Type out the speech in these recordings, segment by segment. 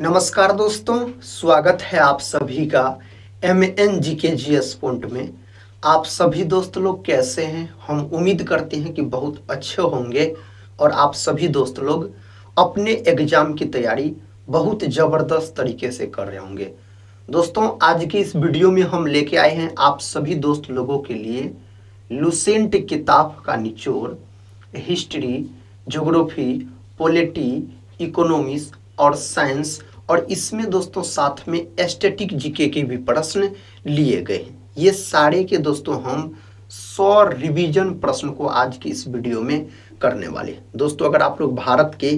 नमस्कार दोस्तों, स्वागत है आप सभी का MNGKGS पॉइंट में। आप सभी दोस्त लोग कैसे हैं? हम उम्मीद करते हैं कि बहुत अच्छे होंगे और आप सभी दोस्त लोग अपने एग्जाम की तैयारी बहुत ज़बरदस्त तरीके से कर रहे होंगे। दोस्तों, आज की इस वीडियो में हम लेके आए हैं आप सभी दोस्त लोगों के लिए लुसेंट किताब का निचोड़, हिस्ट्री, ज्योग्राफी, पॉलिटी, इकोनॉमिक्स और साइंस, और इसमें दोस्तों साथ में स्टैटिक जीके के भी प्रश्न लिए गए हैं। ये सारे के दोस्तों हम 100 रिवीजन प्रश्न को आज की इस वीडियो में करने वाले हैं। दोस्तों, अगर आप लोग भारत के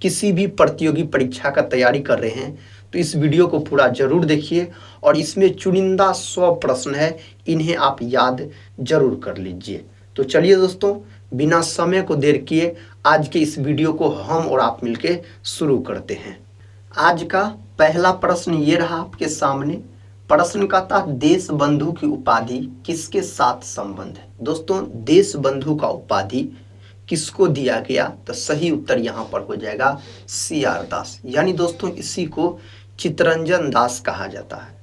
किसी भी प्रतियोगी परीक्षा का तैयारी कर रहे हैं तो इस वीडियो को पूरा जरूर देखिए और इसमें चुनिंदा 100 प्रश्न है, इन्हें आप याद जरूर कर लीजिए। तो चलिए दोस्तों, बिना समय को देर किए आज के इस वीडियो को हम और आप मिलके शुरू करते हैं। आज का पहला प्रश्न ये रहा आपके सामने। प्रश्न का था देश बंधु की उपाधि किसके साथ संबंध है। दोस्तों, देश बंधु का उपाधि किसको दिया गया? तो सही उत्तर यहाँ पर हो जाएगा CR दास, यानी दोस्तों इसी को चित्तरंजन दास कहा जाता है।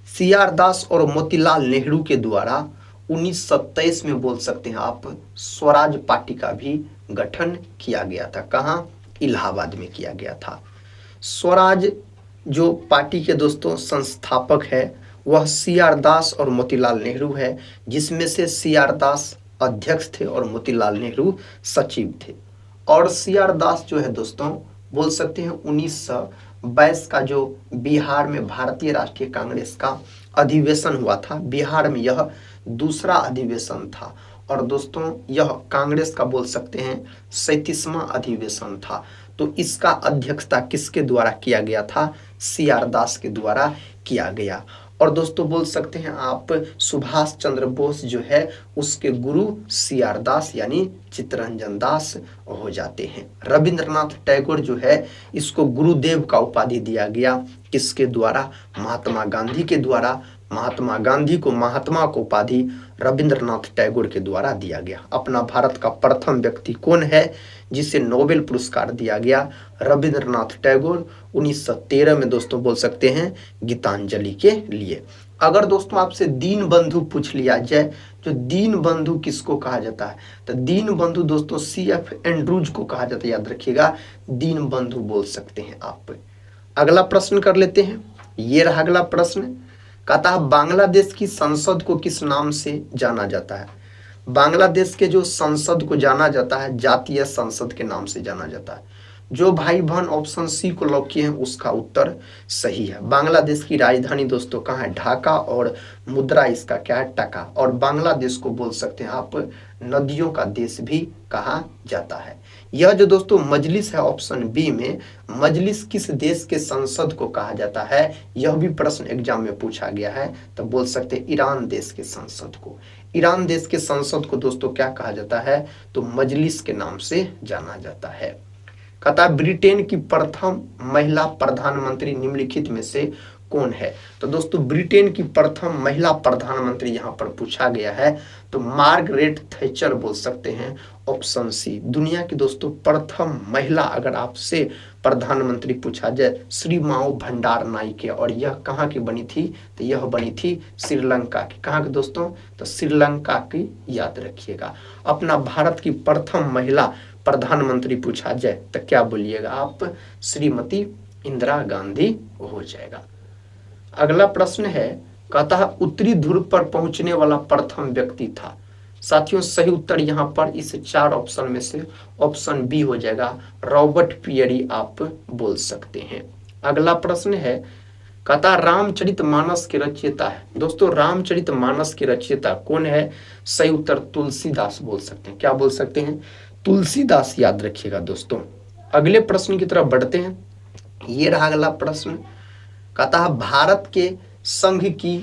CR दास और मोतीलाल नेहरू के द्वारा 1927 में बोल सकते हैं आप स्वराज पार्टी का भी गठन किया गया था। कहाँ? इलाहाबाद में किया गया था। स्वराज जो पार्टी के दोस्तों संस्थापक है वह CR दास और मोतीलाल नेहरू है, जिसमें से CR दास अध्यक्ष थे और मोतीलाल नेहरू सचिव थे। और CR दास जो है दोस्तों बोल सकते हैं 1922 का जो बिहार में भारतीय राष्ट्रीय कांग्रेस का अधिवेशन हुआ था, बिहार में यह दूसरा अधिवेशन था और दोस्तों यह कांग्रेस का बोल सकते हैं 37वां अधिवेशन था। तो इसका अध्यक्षता किसके द्वारा किया गया था? CR दास के द्वारा किया गया। और दोस्तों बोल सकते हैं आप सुभाष चंद्र बोस जो है उसके गुरु CR दास यानी चित्तरंजन दास हो जाते हैं। रविंद्रनाथ टैगोर जो है इसको गुरुदेव का उपाधि दिया गया, किसके द्वारा? महात्मा गांधी के द्वारा। महात्मा गांधी को महात्मा को उपाधि रविंद्रनाथ टैगोर के द्वारा दिया गया। अपना भारत का प्रथम व्यक्ति कौन है जिसे नोबेल पुरस्कार दिया गया? रविंद्रनाथ टैगोर 1913 में दोस्तों बोल सकते हैं गीतांजलि के लिए। अगर दोस्तों आपसे दीन बंधु पूछ लिया जाए, जो दीन बंधु किसको कहा जाता है? तो दीन बंधु दोस्तों CF एंड्रूज को कहा जाता है, याद रखिएगा, दीन बंधु बोल सकते हैं आप। अगला प्रश्न कर लेते हैं। ये रहा अगला प्रश्न। कहता है बांग्लादेश की संसद को किस नाम से जाना जाता है? बांग्लादेश के जो संसद को जाना जाता है जातीय संसद के नाम से जाना जाता है। जो भाई बहन ऑप्शन सी को लॉक किए हैं उसका उत्तर सही है। बांग्लादेश की राजधानी दोस्तों कहाँ है? ढाका, और मुद्रा इसका क्या है? टका। और बांग्लादेश को बोल सकते हैं आप नदियों का देश भी कहा जाता है। यह जो दोस्तों मजलिस है ऑप्शन बी में, मजलिस किस देश के संसद को कहा जाता है? यह भी प्रश्न एग्जाम में पूछा गया है, तो बोल सकते हैं ईरान देश के संसद को। ईरान देश के संसद को दोस्तों क्या कहा जाता है? तो मजलिस के नाम से जाना जाता है। कहता है ब्रिटेन की प्रथम महिला प्रधानमंत्री निम्नलिखित में से कौन है? तो दोस्तों ब्रिटेन की प्रथम महिला प्रधानमंत्री यहाँ पर पूछा गया है, तो मार्गरेट थैचर बोल सकते हैं, ऑप्शन सी। दुनिया की दोस्तों प्रथम महिला अगर आपसे प्रधानमंत्री पूछा जाए श्रीमाओ भंडार नायके, और यह कहाँ की बनी थी? तो यह बनी थी श्रीलंका की। कहाँ की दोस्तों? तो श्रीलंका की, याद रखिएगा। अपना भारत की प्रथम महिला प्रधानमंत्री पूछा जाए तो क्या बोलिएगा आप? श्रीमती इंदिरा गांधी हो जाएगा। अगला प्रश्न है, कहता है उत्तरी ध्रुव पर पहुंचने वाला प्रथम व्यक्ति था। साथियों सही उत्तर यहाँ पर इस 4 ऑप्शन में से ऑप्शन बी हो जाएगा, रॉबर्ट पियरी आप बोल सकते हैं। अगला प्रश्न है, कहता रामचरितमानस के रचयिता है। दोस्तों रामचरितमानस के रचयिता कौन है? सही उत्तर तुलसीदास बोल सकते हैं। क्या बोल सकते हैं? तुलसीदास, याद रखिएगा दोस्तों। अगले प्रश्न की तरफ बढ़ते हैं। ये रहा अगला प्रश्न। कहता है भारत के संघ की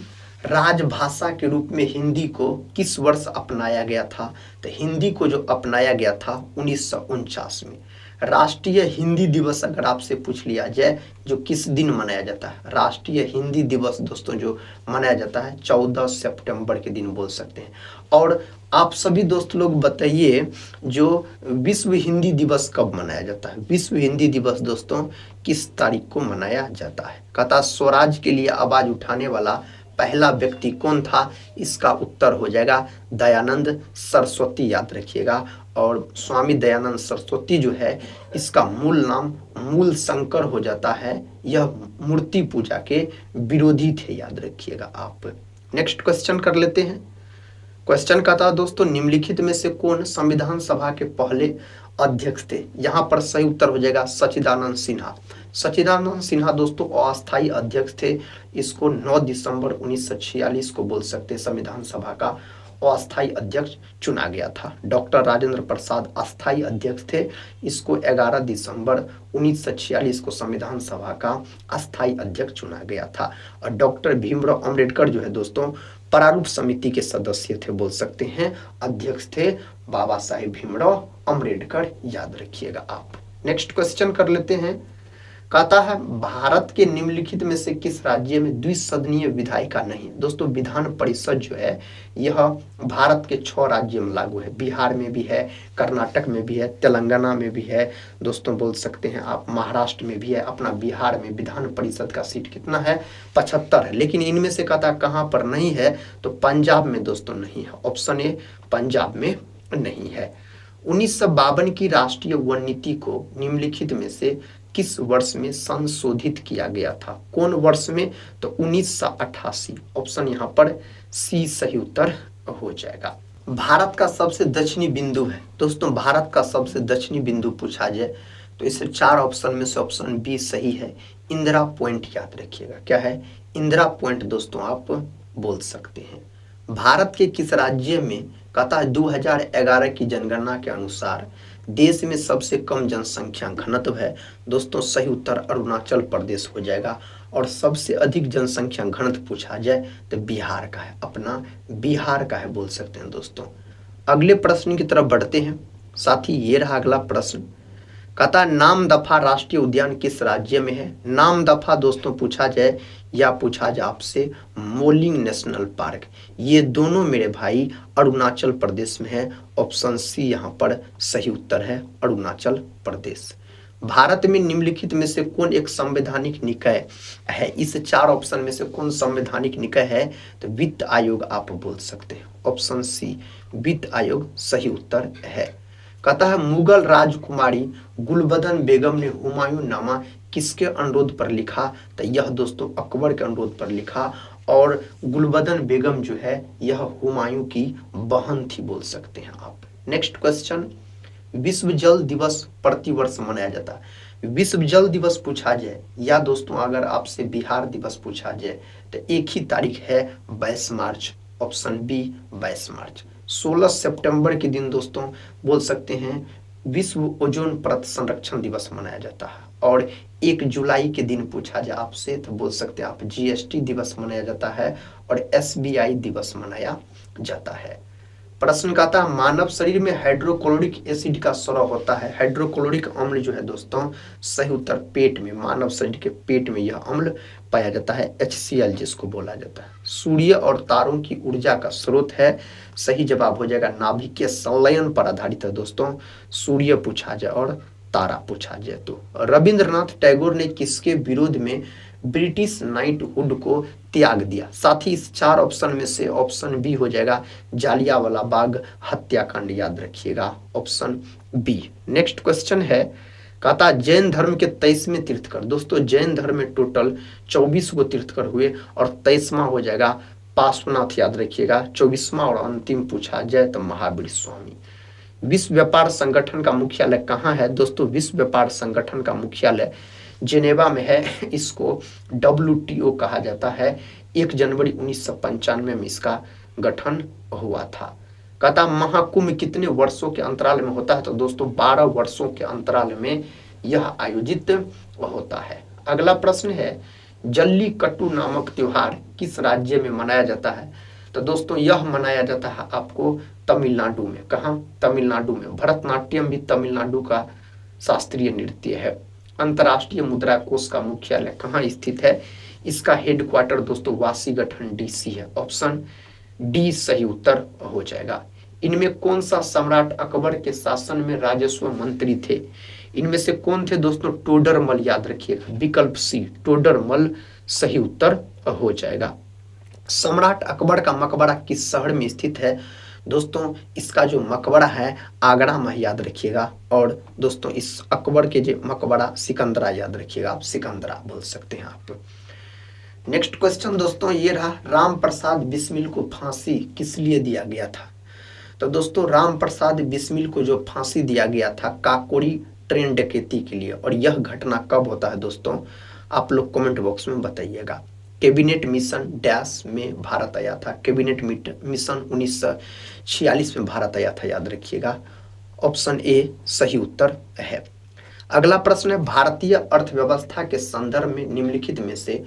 राजभाषा के रूप में हिंदी को किस वर्ष अपनाया गया था? तो हिंदी को जो अपनाया गया था 1949 में। राष्ट्रीय हिंदी दिवस अगर आपसे पूछ लिया जाए जो किस दिन मनाया जाता है, राष्ट्रीय हिंदी दिवस दोस्तों जो मनाया जाता है 14 सितंबर के दिन बोल सकते हैं। और आप सभी दोस्त लोग बताइए जो विश्व हिंदी दिवस कब मनाया जाता है, विश्व हिंदी दिवस दोस्तों किस तारीख को मनाया जाता है। कहता स्वराज के लिए आवाज उठाने वाला पहला व्यक्ति कौन था, इसका उत्तर हो जाएगा दयानंद सरस्वती, याद रखिएगा। और स्वामी दयानंद सरस्वती जो है इसका मूल नाम मूल शंकर हो जाता है, यह मूर्ति पूजा के विरोधी थे, याद रखिएगा आप। नेक्स्ट क्वेश्चन कर लेते हैं। क्वेश्चन का था दोस्तों निम्नलिखित में से कौन संविधान सभा के पहले अध्यक्ष थे। यहाँ पर सही उत्तर हो जाएगा सच्चिदानंद सिन्हा। सच्चिदानंद सिन्हा दोस्तों अस्थायी अध्यक्ष थे, इसको 9 दिसंबर 1946 को बोल सकते हैं संविधान सभा का अस्थायी अध्यक्ष चुना गया था। डॉक्टर राजेंद्र प्रसाद अस्थायी अध्यक्ष थे, इसको 11 दिसंबर 1946 को संविधान सभा का अस्थायी अध्यक्ष चुना गया था। और डॉक्टर भीमराव अंबेडकर जो है दोस्तों प्रारूप समिति के सदस्य थे, बोल सकते हैं अध्यक्ष थे बाबा साहेब भीमराव अंबेडकर, याद रखिएगा आप। नेक्स्ट क्वेश्चन कर लेते हैं। कहता है भारत के निम्नलिखित में से किस राज्य में द्विसदनीय विधायिका नहीं। दोस्तों विधान परिषद जो है यह भारत के 6 राज्यों में लागू है, बिहार में भी है, कर्नाटक में भी है, तेलंगाना में भी है, दोस्तों बोल सकते हैं आप महाराष्ट्र में भी है। अपना बिहार में विधान परिषद का सीट कितना है 75 है, लेकिन इनमें से कहता कहाँ पर नहीं है तो पंजाब में दोस्तों नहीं है, ऑप्शन ए पंजाब में नहीं है। 1952 की राष्ट्रीय वन नीति को निम्नलिखित में से किस वर्ष में संशोधित किया गया था, कौन वर्ष में तो 1988, ऑप्शन यहाँ पर सी सही उत्तर हो जाएगा। भारत का सबसे दक्षिणी बिंदु है दोस्तों, भारत का सबसे दक्षिणी बिंदु पूछा जाए तो इसे 4 ऑप्शन में से ऑप्शन बी सही है, इंदिरा पॉइंट, याद रखिएगा क्या है इंदिरा पॉइंट दोस्तों आप बोल सकते हैं। भारत के किस राज्य में कहता है 2011 की जनगणना के अनुसार देश में सबसे कम जनसंख्या घनत्व है। दोस्तों सही उत्तर अरुणाचल प्रदेश हो जाएगा। और सबसे अधिक जनसंख्या घनत्व पूछा जाए तो बिहार का है, अपना बिहार का है बोल सकते हैं दोस्तों। अगले प्रश्न की तरफ बढ़ते हैं। साथ ही ये रहा अगला प्रश्न, कहता नामदफा राष्ट्रीय उद्यान किस राज्य में है। नामदफा दोस्तों पूछा जाए या पूछा जाए आपसे मोलिंग नेशनल पार्क, ये दोनों मेरे भाई अरुणाचल प्रदेश में है, ऑप्शन सी यहाँ पर सही उत्तर है अरुणाचल प्रदेश। भारत में निम्नलिखित में से कौन एक संवैधानिक निकाय है, इस 4 ऑप्शन में से कौन संवैधानिक निकाय है तो वित्त आयोग आप बोल सकते हैं, ऑप्शन सी वित्त आयोग सही उत्तर है। कहता है मुगल राजकुमारी गुलबदन बेगम ने हुमायूं नामा किसके अनुरोध पर लिखा तो यह दोस्तों अकबर के अनुरोध पर लिखा। और गुलबदन बेगम जो है यह हुमायूं की बहन थी बोल सकते हैं आप। नेक्स्ट क्वेश्चन, विश्व जल दिवस प्रतिवर्ष मनाया जाता है। विश्व जल दिवस पूछा जाए या दोस्तों अगर आपसे बिहार दिवस पूछा जाए तो एक ही तारीख है 22 मार्च, ऑप्शन बी 22 मार्च। 16 सितंबर के दिन दोस्तों बोल सकते हैं विश्व ओजोन परत संरक्षण दिवस मनाया जाता है। और 1 जुलाई के दिन पूछा जाए आपसे तो बोल सकते हैं आप जीएसटी दिवस मनाया जाता है और एसबीआई दिवस मनाया जाता है। प्रश्न का था मानव शरीर में हाइड्रोक्लोरिक एसिड का स्राव होता है। हाइड्रोक्लोरिक अम्ल जो है दोस्तों सही उत्तर पेट में, मानव शरीर के पेट में यह अम्ल पाया जाता है, HCl जिसको बोला जाता है। सूर्य और तारों की ऊर्जा का स्रोत है, सही जवाब हो जाएगा नाभिकीय संलयन पर आधारित है दोस्तों, सूर्य पूछा जाए और तारा पूछा जाए तो। रविंद्रनाथ टैगोर ने किसके विरोध में ब्रिटिश नाइटहुड को त्याग दिया। साथ ही इस 4 ऑप्शन में से ऑप्शन बी हो जाएगा जालियांवाला बाग हत्याकांड, याद रखिएगा ऑप्शन बी। नेक्स्ट क्वेश्चन है, कहता जैन धर्म के 23वें तीर्थकर। दोस्तों जैन धर्म में टोटल 24 गो तीर्थकर हुए और 23वां हो जाएगा पार्श्वनाथ, याद रखिएगा। 24वां और अंतिम पूछा जाए तो महावीर स्वामी। विश्व व्यापार संगठन का मुख्यालय कहाँ है। दोस्तों विश्व व्यापार संगठन का मुख्यालय जेनेवा में है, इसको WTO कहा जाता है। 1 जनवरी 1995 में इसका गठन हुआ था। कहता महाकुंभ कितने वर्षों के अंतराल में होता है तो दोस्तों 12 वर्षों के अंतराल में यह आयोजित होता है। अगला प्रश्न है जल्लीकट्टू नामक त्योहार किस राज्य में मनाया जाता है तो दोस्तों यह मनाया जाता है आपको तमिलनाडु में। कहाँ, तमिलनाडु में। भरतनाट्यम भी तमिलनाडु का शास्त्रीय नृत्य है। अंतर्राष्ट्रीय मुद्रा कोष का मुख्यालय कहाँ स्थित है? इसका हेडक्वार्टर दोस्तों वाशिंगटन डीसी है। ऑप्शन डी सही उत्तर हो जाएगा। इनमें कौन सा सम्राट अकबर के शासन में राजस्व मंत्री थे? इनमें से कौन थे दोस्तों? टोडरमल, याद रखिएगा। विकल्प सी टोडरमल सही उत्तर हो जाएगा। सम्राट अकबर का मकबरा किस शहर में स्थित है? दोस्तों इसका जो मकबरा है आगरा में, याद रखिएगा। और दोस्तों इस अकबर के जो मकबरा सिकंदरा, याद रखिएगा, आप सिकंदरा बोल सकते हैं आप। नेक्स्ट क्वेश्चन दोस्तों ये रहा, राम प्रसाद बिस्मिल को फांसी किस लिए दिया गया था? तो दोस्तों राम प्रसाद बिस्मिल को जो फांसी दिया गया था काकोरी ट्रेन डकैती के लिए, और यह घटना कब होता है दोस्तों? आप लोग कमेंट बॉक्स में बताइएगा। कैबिनेट मिशन डैश में भारत आया था? कैबिनेट मिशन 1946 में भारत आया था, याद रखिएगा। ऑप्शन ए सही उत्तर है। अगला प्रश्न है, भारतीय अर्थव्यवस्था के संदर्भ में निम्नलिखित में से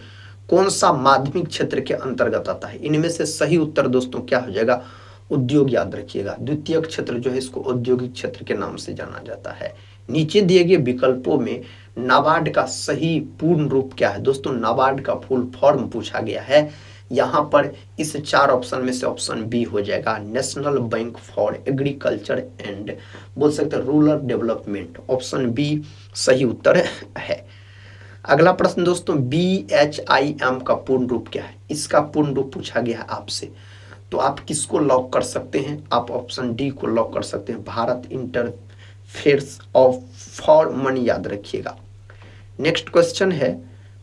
कौन सा माध्यमिक क्षेत्र के अंतर्गत आता है? इनमें से सही उत्तर दोस्तों क्या हो जाएगा? उद्योग, याद रखिएगा। द्वितीय क्षेत्र जो है इसको औद्योगिक क्षेत्र के नाम से जाना जाता है। नीचे दिए गए विकल्पों में नाबार्ड का सही पूर्ण रूप क्या है? दोस्तों नाबार्ड का फुल फॉर्म पूछा गया है। यहाँ पर इस 4 ऑप्शन में से ऑप्शन बी हो जाएगा, national bank for agriculture and बोल सकते हैं रूरल डेवलपमेंट। ऑप्शन बी सही उत्तर है। अगला प्रश्न दोस्तों, BHIM का पूर्ण रूप क्या है? इसका पूर्ण रूप पूछा गया है आपसे, तो आप किसको लॉक कर सकते हैं? आप ऑप्शन डी को लॉक कर सकते हैं, Bharat interferes of for money, याद रखिएगा। नेक्स्ट क्वेश्चन है,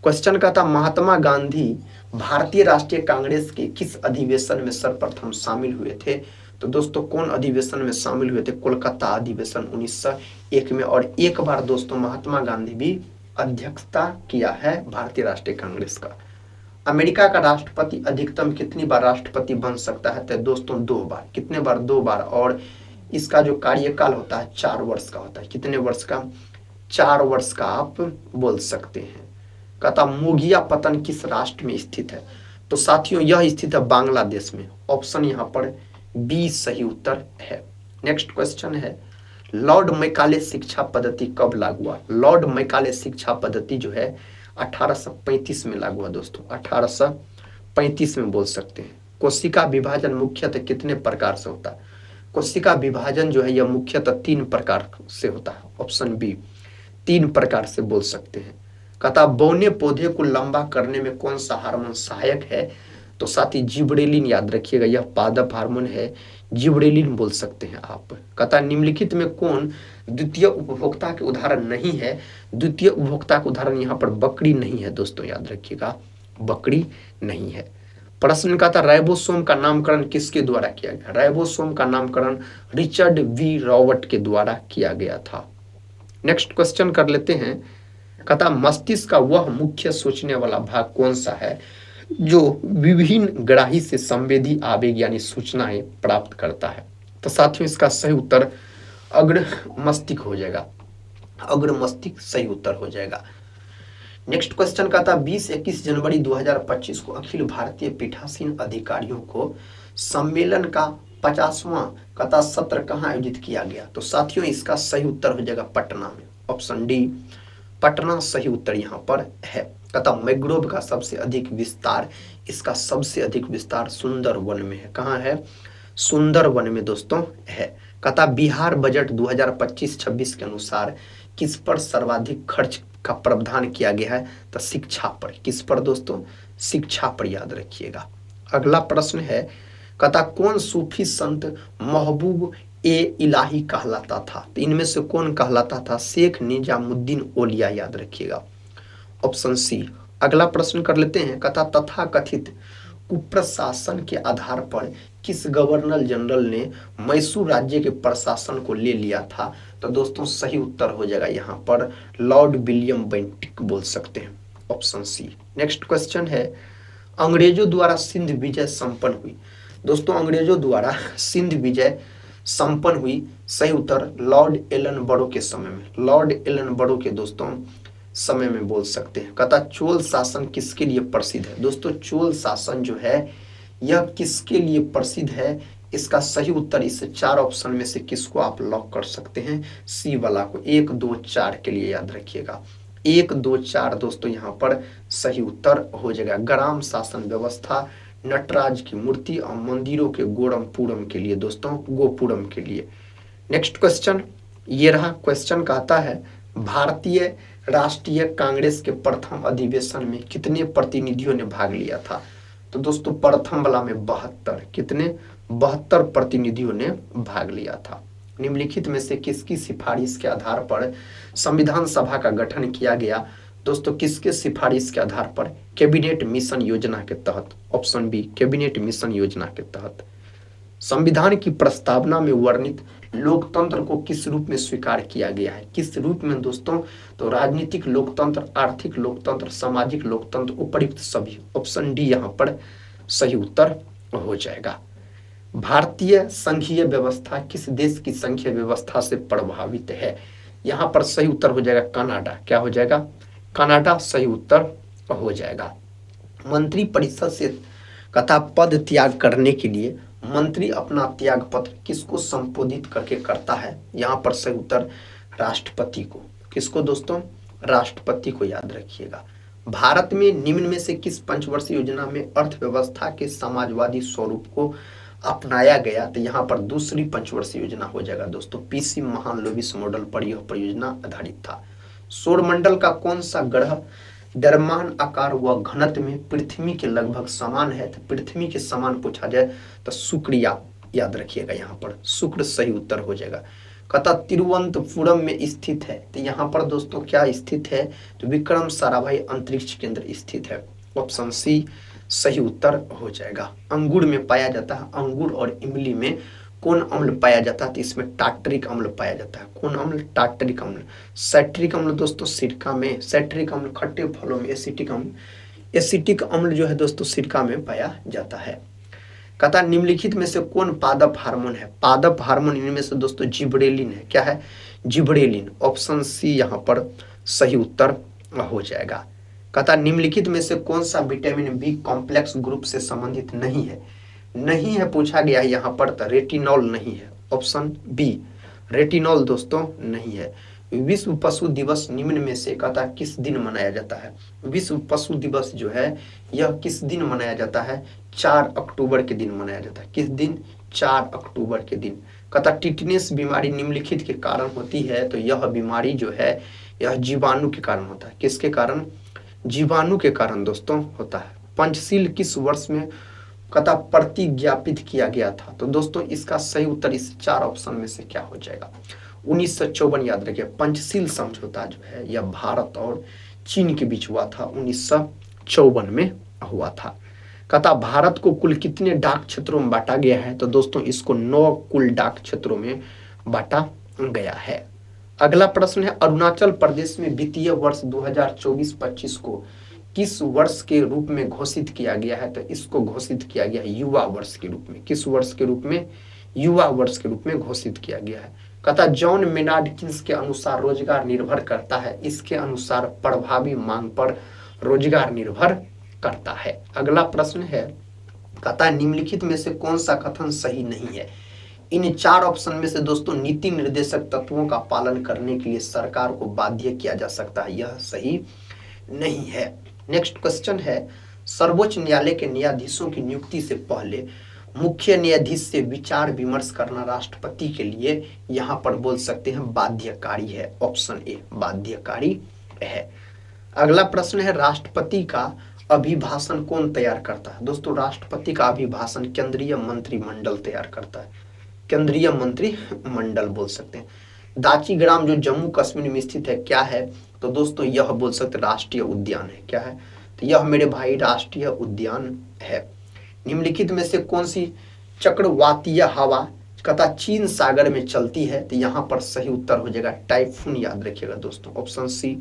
क्वेश्चन का था महात्मा गांधी भारतीय राष्ट्रीय कांग्रेस के किस अधिवेशन में सर्वप्रथम शामिल हुए थे? तो दोस्तों कौन अधिवेशन में शामिल हुए थे? कोलकाता अधिवेशन 1901 में। और एक बार दोस्तों महात्मा गांधी भी अध्यक्षता किया है भारतीय राष्ट्रीय कांग्रेस का। अमेरिका का राष्ट्रपति अधिकतम कितनी बार राष्ट्रपति बन सकता है? तो दोस्तों 2 बार। कितने बार? 2 बार। और इसका जो कार्यकाल होता है 4 वर्ष का होता है। कितने वर्ष का? 4 वर्ष का आप बोल सकते हैं। कहता मोगिया पतन किस राष्ट्र में स्थित है? तो साथियों यह स्थित है बांग्लादेश में। ऑप्शन यहाँ पर बी सही उत्तर है। नेक्स्ट क्वेश्चन है, लॉर्ड मैकाले शिक्षा पद्धति कब लागू हुआ? लॉर्ड मैकाले शिक्षा पद्धति जो है 1835 में लागू हुआ दोस्तों, 1835 में बोल सकते हैं। कोशिका विभाजन मुख्यतः कितने प्रकार से होता है? कोशिका विभाजन जो है यह मुख्यतः 3 प्रकार से होता है। ऑप्शन बी 3 प्रकार से बोल सकते हैं। कहता बौने पौधे को लंबा करने में कौन सा हार्मोन सहायक है? तो साथी जिबरेलिन, याद रखिएगा, यह पादप हार्मोन है, जिबरेलिन बोल सकते हैं आप। कहता निम्नलिखित में कौन द्वितीय उपभोक्ता के उदाहरण नहीं है? द्वितीय उपभोक्ता का उदाहरण यहाँ पर बकरी नहीं है दोस्तों, याद रखिएगा, बकरी नहीं है। प्रश्न का था राइबोसोम का नामकरण किसके द्वारा किया गया? राइबोसोम का नामकरण रिचर्ड वी रॉबर्ट के द्वारा किया गया था। नेक्स्ट क्वेश्चन कर लेते हैं। कहता मस्तिष्क का वह मुख्य सोचने वाला भाग कौन सा है जो विभिन्न ग्राही से संवेदी आवेग यानी सूचनाएं प्राप्त करता है? तो साथियों इसका सही उत्तर अग्र मस्तिष्क हो जाएगा। अग्र मस्तिष्क सही उत्तर हो जाएगा। नेक्स्ट क्वेश्चन का था 20-21 जनवरी 2025 को अखिल भारतीय पीठासीन अधिकारियों को सम्मेलन का 50वां कथा सत्र कहाँ आयोजित किया गया? तो साथियों इसका सही उत्तर हो जाएगा पटना में। ऑप्शन डी पटना सही उत्तर यहाँ पर है। कहता मैंग्रोव का सबसे अधिक विस्तार, इसका सबसे अधिक विस्तार सुंदरवन में है। कहाँ है? सुंदरवन में दोस्तों है। कहता बिहार बजट 2025-26 के अनुसार किस पर सर्वाधिक खर्च का प्रावधान किया गया है? तो शिक्षा पर। किस पर दोस्तों? शिक्षा पर, याद रखिएगा। अगला प्रश्न है, कहता कौन सूफी संत महबूब ए इलाही कहलाता था? तो इनमें से कौन कहलाता था? शेख निजामुद्दीन औलिया, याद रखिएगा। Option C. अगला प्रश्न कर लेते हैं। कहता तथाकथित कुप्रशासन के आधार पर किस गवर्नर जनरल ने मैसूर राज्य के प्रशासन को ले लिया था? तो दोस्तों सही उत्तर हो जाएगा यहाँ पर लॉर्ड विलियम बेंटिक बोल सकते हैं। Option C. नेक्स्ट क्वेश्चन है, अंग्रेजों द्वारा सिंध विजय संपन्न हुई? दोस्तों अंग्रेजों द्वारा सिंध विजय संपन्न हुई, सही उत्तर लॉर्ड एलन बरो के समय में। लॉर्ड एलन बरो के दोस्तों समय में बोल सकते हैं। कहता चोल शासन किसके लिए प्रसिद्ध है? दोस्तों चोल शासन जो है यह किसके लिए प्रसिद्ध है? इसका सही उत्तर इस 4 ऑप्शन में से किसको आप लॉक कर सकते हैं? सी वाला को। 1 2 4 के लिए याद रखिएगा, 1 2 4 दोस्तों यहाँ पर सही उत्तर हो जाएगा। ग्राम शासन व्यवस्था, नटराज की मूर्ति और मंदिरों के गोरमपुरम के लिए दोस्तों, गोपुरम के लिए। नेक्स्ट क्वेश्चन ये रहा। क्वेश्चन कहता है भारतीय राष्ट्रीय कांग्रेस के प्रथम अधिवेशन में कितने प्रतिनिधियों ने भाग लिया था? तो दोस्तों प्रथम वाला में 72, कितने? 72 प्रतिनिधियों ने भाग लिया था। निम्नलिखित में से किसकी सिफारिश के आधार पर संविधान सभा का गठन किया गया? दोस्तों किसके सिफारिश के आधार पर? कैबिनेट मिशन योजना के तहत। ऑप्शन बी, कैबिनेट मिशन योजना के तहत। संविधान की प्रस्तावना में वर्णित लोकतंत्र को किस रूप में स्वीकार किया गया है? किस रूप में दोस्तों? तो राजनीतिक लोकतंत्र, आर्थिक लोकतंत्र, सामाजिक लोकतंत्र, उपयुक्त सभी। ऑप्शन डी यहाँ पर सही उत्तर हो जाएगा। भारतीय संघीय व्यवस्था किस देश की संघीय व्यवस्था से प्रभावित है? यहाँ पर सही उत्तर हो जाएगा कनाडा। क्या हो जाएगा? कनाडा सही उत्तर हो जाएगा। मंत्री परिषद से कथा पद त्याग करने के लिए मंत्री अपना त्याग पत्र किसको संबोधित करके करता है? यहाँ पर सही उत्तर राष्ट्रपति को। किसको दोस्तों? राष्ट्रपति को याद रखिएगा। भारत में निम्न में से किस पंचवर्षीय योजना में अर्थव्यवस्था के समाजवादी स्वरूप को अपनाया गया? तो यहाँ पर दूसरी पंचवर्षीय योजना हो जाएगा दोस्तों। पीसी महालनोबिस मॉडल पर यह परियोजना आधारित था। सौरमंडल का कौन सा ग्रह द्रव्यमान आकार व घनत्व में पृथ्वी के लगभग समान है? तो पृथ्वी के समान पूछा जाए तो शुक्र याद रखिएगा। यहाँ पर शुक्र सही उत्तर हो जाएगा। कहता तिरुवनंतपुरम में स्थित है, तो यहाँ पर दोस्तों क्या स्थित है? तो विक्रम साराभाई अंतरिक्ष केंद्र स्थित है। ऑप्शन सी सही उत्तर हो जाएगा। अंगूर में पाया जाता है, अंगूर और इमली में कौन अम्ल पाया जाता है? तो इसमें टार्टरिक अम्ल पाया जाता है। कौन अम्ल? टार्टरिक अम्ल। सैट्रिक अम्ल दोस्तों सिरका में, सैट्रिक अम्ल खट्टे फलों में, एसिटिक अम्ल, एसिटिक अम्ल जो है दोस्तों सिरका में पाया जाता है। कहता निम्नलिखित में से कौन पादप हार्मोन है? पादप हार्मोन इनमें से दोस्तों जिबरेलिन है। क्या है? जिबरेलिन। ऑप्शन सी यहाँ पर सही उत्तर हो जाएगा। कहता निम्नलिखित में से कौन सा विटामिन बी कॉम्प्लेक्स ग्रुप से संबंधित नहीं है? नहीं है पूछा गया है यहाँ पर, तो रेटिनॉल नहीं है। ऑप्शन बी रेटिनॉल दोस्तों नहीं है। विश्व पशु दिवस निम्न में से कहता किस दिन मनाया जाता है? विश्व पशु दिवस जो है यह किस दिन मनाया जाता है? 4 अक्टूबर के दिन मनाया जाता है। किस दिन? 4 अक्टूबर के दिन। कहता टिटनेस बीमारी निम्नलिखित के कारण होती है, तो यह बीमारी जो है यह जीवाणु के कारण होता है। किसके कारण? जीवाणु के कारण दोस्तों होता है। पंचशील किस वर्ष में कथा प्रतिज्ञापित किया गया था? तो दोस्तों इसका सही उत्तर इस 4 ऑप्शन में से क्या हो जाएगा? 1954 याद रखिए। पंचशील समझौता जो है यह भारत और चीन के बीच हुआ था, 1954 में हुआ था। कहता भारत को कुल कितने डाक क्षेत्रों में बांटा गया है? तो दोस्तों इसको 9 कुल डाक क्षेत्रों में बांटा गया है। अगला प्रश्न है अरुणाचल प्रदेश में वित्तीय वर्ष 2024-25 को किस वर्ष के रूप में घोषित किया गया है? तो इसको घोषित किया गया है युवा वर्ष के रूप में। किस वर्ष के रूप में? युवा वर्ष के रूप में घोषित किया गया है। कहता जॉन मेनार्ड किन्स के अनुसार रोजगार निर्भर करता है? इसके अनुसार प्रभावी मांग पर रोजगार निर्भर करता है। अगला प्रश्न है कहता निम्नलिखित में से कौन सा कथन सही नहीं है? इन 4 ऑप्शन में से दोस्तों नीति निर्देशक तत्वों का पालन करने के लिए सरकार को बाध्य किया जा सकता है, यह सही नहीं है। नेक्स्ट क्वेश्चन है सर्वोच्च न्यायालय के न्यायाधीशों की नियुक्ति से पहले मुख्य न्यायाधीश से विचार विमर्श करना राष्ट्रपति के लिए यहाँ पर बोल सकते हैं बाध्यकारी है। ऑप्शन ए बाध्यकारी है। अगला प्रश्न है राष्ट्रपति का अभिभाषण कौन तैयार करता है? दोस्तों राष्ट्रपति का अभिभाषण केंद्रीय मंत्रिमंडल तैयार करता है। केंद्रीय मंत्रिमंडल बोल सकते हैं। दाचीग्राम जो जम्मू कश्मीर में स्थित है क्या है? तो दोस्तों यह बोल सकते राष्ट्रीय उद्यान है। क्या है? तो यह मेरे भाई राष्ट्रीय उद्यान है। निम्नलिखित में से कौन सी चक्रवातीय हवा कथा चीन सागर में चलती है? तो यहाँ पर सही उत्तर हो जाएगा टाइफून। याद रखिएगा दोस्तों ऑप्शन सी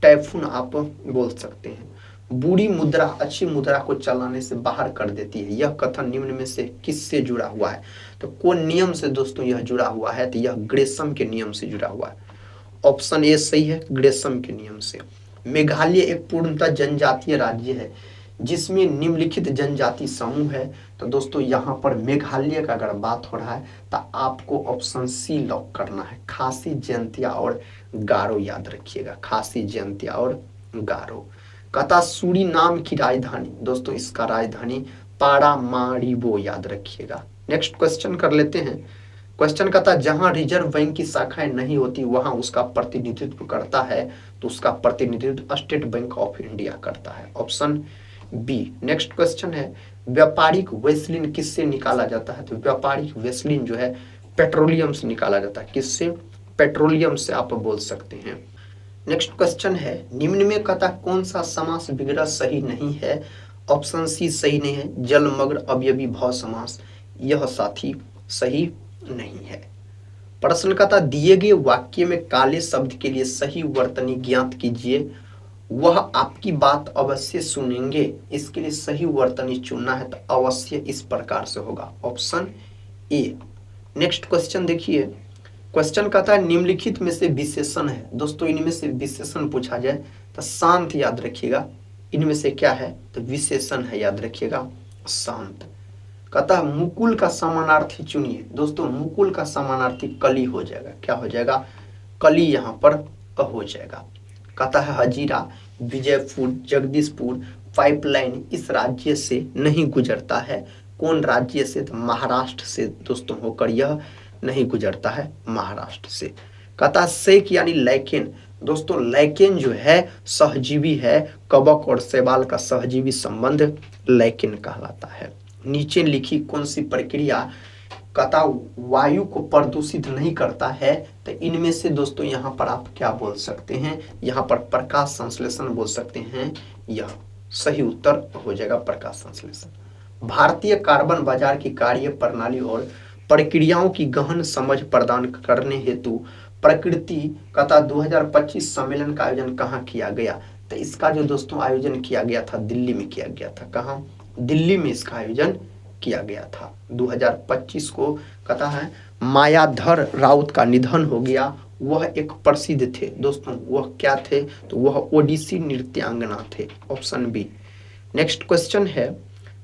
टाइफून आप बोल सकते हैं। बुरी मुद्रा अच्छी मुद्रा को चलाने से बाहर कर देती है, यह कथन निम्न में से किससे जुड़ा हुआ है? तो कौन नियम से दोस्तों यह जुड़ा हुआ है? तो यह ग्रेसम के नियम से जुड़ा हुआ है। ऑप्शन ए सही है ग्रेसम के नियम से। मेघालय एक पूर्णतः जनजातीय राज्य है जिसमें निम्नलिखित जनजाति समूह है। तो दोस्तों यहाँ पर मेघालय का अगर बात हो रहा है तो आपको ऑप्शन सी लॉक करना है, खासी, जयंतिया और गारो, याद रखिएगा, खासी, जयंतिया और गारो। कहता सूरीनाम की राजधानी, दोस्तों इसका राजधानी पारामारिबो, याद रखिएगा। नेक्स्ट क्वेश्चन कर लेते हैं। क्वेश्चन कहता जहां रिजर्व बैंक की शाखाएं नहीं होती वहां उसका प्रतिनिधित्व करता है, तो उसका प्रतिनिधित्व स्टेट बैंक ऑफ इंडिया करता है, ऑप्शन बी। नेक्स्ट क्वेश्चन है व्यापारिक वैसलीन किससे निकाला जाता है? तो व्यापारिक वैसलीन जो है पेट्रोलियम से निकाला जाता है। किससे? पेट्रोलियम से आप बोल सकते हैं। नेक्स्ट क्वेश्चन है निम्न में कथा कौन सा समास विग्रह सही नहीं है? ऑप्शन सी सही नहीं है, जलमग्न अवयवी भाव समास, यह साथी सही नहीं है। प्रश्न कथा दिए गए वाक्य में काले शब्द के लिए सही वर्तनी ज्ञात कीजिए। वह आपकी बात अवश्य सुनेंगे, इसके लिए सही वर्तनी चुनना है तो अवश्य इस प्रकार से होगा, ऑप्शन ए। नेक्स्ट क्वेश्चन देखिए। क्वेश्चन कहता है निम्नलिखित में से विशेषण है। दोस्तों इनमें से विशेषण पूछा जाए तो शांत, याद रखिएगा। इनमें से क्या है? तो विशेषण है, याद रखिएगा, शांत। कहता है मुकुल का समानार्थी चुनिए। दोस्तों मुकुल का समानार्थी कली हो जाएगा। क्या हो जाएगा? कली यहाँ पर हो जाएगा। कहता है हजीरा, विजयपुर, जगदीशपुर पाइपलाइन इस राज्य से नहीं गुजरता है। कौन राज्य से? तो महाराष्ट्र से दोस्तों होकर यह नहीं गुजरता है, महाराष्ट्र से। कहता सेक यानी लैकेन। दोस्तों लैकेन जो है सहजीवी है, कवक और शैवाल का सहजीवी संबंध लैकेन कहलाता है। नीचे लिखी कौन सी प्रक्रिया कहता वायु को प्रदूषित नहीं करता है? तो इनमें से दोस्तों यहाँ पर आप क्या बोल सकते हैं? यहाँ पर प्रकाश संश्लेषण बोल सकते हैं, यह सही उत्तर हो जाएगा, प्रकाश संश्लेषण। भारतीय कार्बन बाजार की कार्य प्रणाली और प्रक्रियाओं की गहन समझ प्रदान करने हेतु प्रकृति कथा 2025 सम्मेलन का आयोजन कहाँ किया गया? तो इसका जो दोस्तों आयोजन किया गया था दिल्ली में किया गया था। कहाँ? दिल्ली में इसका आयोजन किया गया था। 2025 को कथा है मायाधर राउत का निधन हो गया। वह एक प्रसिद्ध थे दोस्तों, वह क्या थे? तो वह ओडिसी नृत्यांगना थे, ऑप्शन बी। नेक्स्ट क्वेश्चन है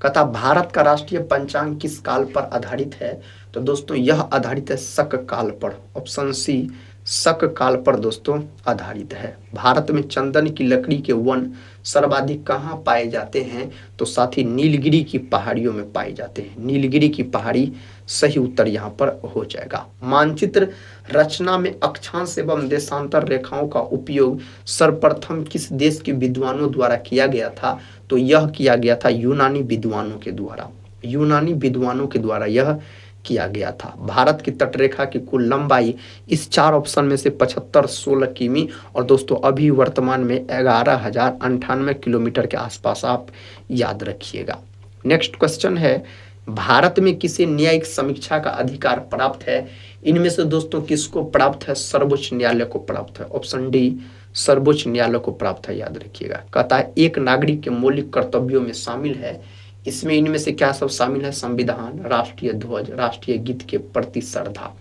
कहता भारत का राष्ट्रीय पंचांग किस काल पर आधारित है? तो दोस्तों यह आधारित है शक काल पर, ऑप्शन सी, शक काल पर दोस्तों आधारित है। भारत में चंदन की लकड़ी के वन सर्वाधिक कहाँ पाए जाते हैं? तो साथ ही नीलगिरी की पहाड़ियों में पाए जाते हैं। नीलगिरी की पहाड़ी सही उत्तर यहाँ पर हो जाएगा। मानचित्र रचना में अक्षांश एवं देशांतर रेखाओं का उपयोग सर्वप्रथम किस देश के विद्वानों द्वारा किया गया था? तो यह किया गया था यूनानी विद्वानों के द्वारा। यूनानी विद्वानों के द्वारा यह किया गया था। भारत की तटरेखा की कुल लंबाई इस चार ऑप्शन में से 75-16 किमी और दोस्तों अभी वर्तमान में 11,098 किलोमीटर के आसपास आप याद रखिएगा। नेक्स्ट क्वेश्चन है भारत में किसे न्यायिक समीक्षा का अधिकार प्राप्त है? इनमें से दोस्तों किसको प्राप्त है? सर्वोच्च न्यायालय को प्राप्त है, ऑप्शन डी, सर्वोच्च न्यायालय को प्राप्त है, याद रखिएगा। कहता है एक नागरिक के मौलिक कर्तव्यों में शामिल है। इसमें इनमें से क्या सब शामिल है? संविधान, राष्ट्रीय ध्वज, राष्ट्रीय गीत के प्रति श्रद्धा,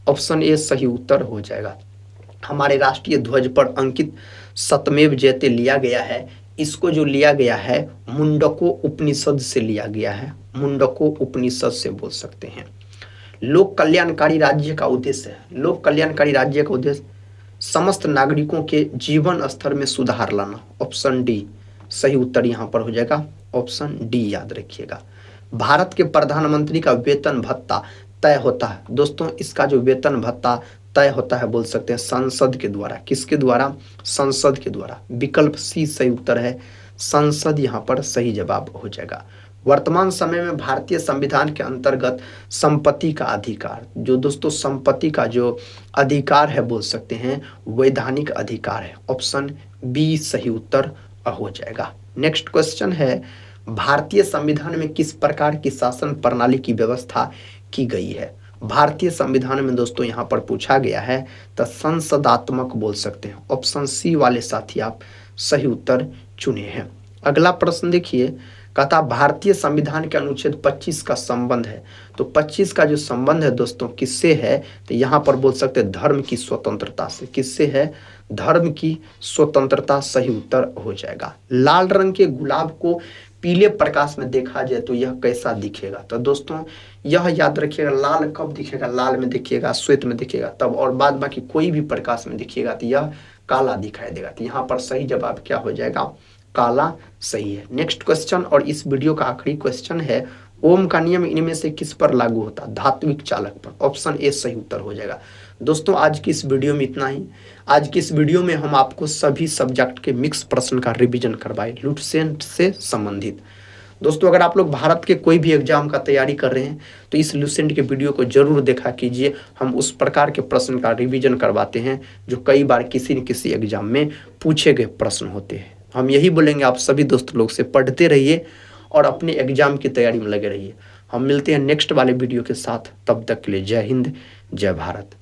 ऑप्शन ए सही उत्तर हो जाएगा। हमारे राष्ट्रीय ध्वज पर अंकित सतमेव जयते लिया गया है। इसको जो लिया गया है मुंडको उपनिषद से लिया गया है, मुंडको उपनिषद से बोल सकते हैं। लोक कल्याणकारी राज्य का उद्देश्य है, लोक कल्याणकारी राज्य का उद्देश्य समस्त नागरिकों के जीवन स्तर में सुधार लाना, ऑप्शन डी सही उत्तर यहाँ पर हो जाएगा, ऑप्शन डी याद रखिएगा। भारत के प्रधानमंत्री का वेतन भत्ता तय होता है। दोस्तों इसका जो वेतन भत्ता तय होता है बोल सकते हैं संसद के द्वारा। किसके द्वारा? संसद के द्वारा। विकल्प सी सही उत्तर है, संसद यहाँ पर सही जवाब हो जाएगा। वर्तमान समय में भारतीय संविधान के अंतर्गत संपत्ति का अधिकार, जो दोस्तों संपत्ति का जो अधिकार है बोल सकते हैं वैधानिक अधिकार है, ऑप्शन बी सही उत्तर हो जाएगा। नेक्स्ट क्वेश्चन है भारतीय संविधान में किस प्रकार की शासन प्रणाली की व्यवस्था की गई है? भारतीय संविधान में दोस्तों यहाँ पर पूछा गया है तो संसदात्मक बोल सकते हैं, ऑप्शन सी वाले साथी आप सही उत्तर चुने हैं। अगला प्रश्न देखिए, कहता भारतीय संविधान के अनुच्छेद 25 का संबंध है। तो 25 का जो संबंध है दोस्तों किससे है? तो यहाँ पर बोल सकते हैं धर्म की स्वतंत्रता से। किससे है? धर्म की स्वतंत्रता सही उत्तर हो जाएगा। लाल रंग के गुलाब को पीले प्रकाश में देखा जाए तो यह कैसा दिखेगा? तो दोस्तों यह याद रखिएगा, लाल कब दिखेगा? लाल में दिखेगा, श्वेत में दिखेगा तब, और बाद बाकी कोई भी प्रकाश में दिखेगा तो यह काला दिखाई देगा। तो यहाँ पर सही जवाब क्या हो जाएगा? काला सही है। नेक्स्ट क्वेश्चन और इस वीडियो का आखिरी क्वेश्चन है, ओम का नियम इनमें से किस पर लागू होता है? धात्विक चालक पर। ऑप्शन ए सही उत्तर हो जाएगा। दोस्तों आज की इस वीडियो में इतना ही। आज की इस वीडियो में हम आपको सभी सब्जेक्ट के मिक्स प्रश्न का रिवीजन करवाए लुसेंट से संबंधित। दोस्तों अगर आप लोग भारत के कोई भी एग्जाम का तैयारी कर रहे हैं तो इस लुसेंट के वीडियो को जरूर देखा कीजिए। हम उस प्रकार के प्रश्न का रिवीजन करवाते हैं जो कई बार किसी न किसी एग्जाम में पूछे गए प्रश्न होते हैं। हम यही बोलेंगे, आप सभी दोस्त लोग से पढ़ते रहिए और अपने एग्जाम की तैयारी में लगे रहिए। हम मिलते हैं नेक्स्ट वाले वीडियो के साथ, तब तक के लिए जय हिंद, जय भारत।